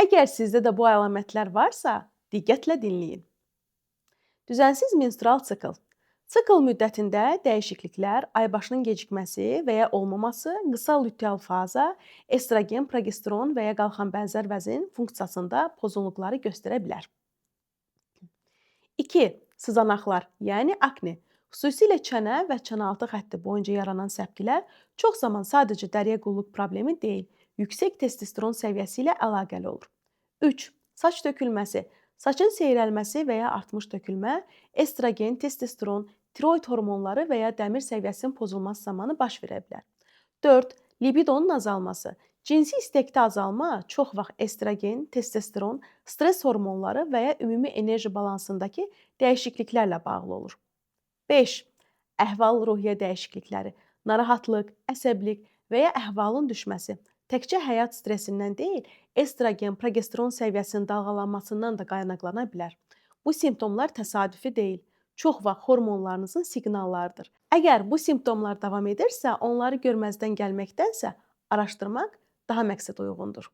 Əgər sizdə də bu əlamətlər varsa, diqqətlə dinləyin. Düzənsiz menstrual sikl. Sikl müddətində dəyişikliklər, aybaşının gecikməsi və ya olmaması, qısa luteal faza, estrogen, progesteron və ya qalxan bənzər vəzin funksiyasında pozğunluqları göstərə bilər. 2. Sızanaqlar, yəni akne. Xüsusilə çənə və çənəaltı xətti boyunca yaranan səpgilər çox zaman sadəcə dəriyə qulluq problemi deyil, yüksək testosteron səviyyəsi ilə əlaqəli olur. 3. Saç tökülməsi. Saçın seyrəlməsi və ya artmış tökülmə, estrogen, testosteron, tiroid hormonları və ya dəmir səviyyəsinin pozulması zamanı baş verə bilər. 4. Libidonun azalması. Cinsi istəkdə azalma çox vaxt estrogen, testosteron, stress hormonları və ya ümumi enerji balansındakı dəyişikliklərlə bağlı olur. 5. Əhval-ruhiyyə dəyişiklikləri. Narahatlıq, əsəbilik və ya əhvalın düşməsi. Təkcə həyat stresindən deyil, estrogen, progesteron səviyyəsinin dalğalanmasından da qaynaqlana bilər. Bu simptomlar təsadüfi deyil, çox vaxt hormonlarınızın siqnallarıdır. Əgər bu simptomlar davam edirsə, onları görməzdən gəlməkdənsə araşdırmaq daha məqsəd uyğundur.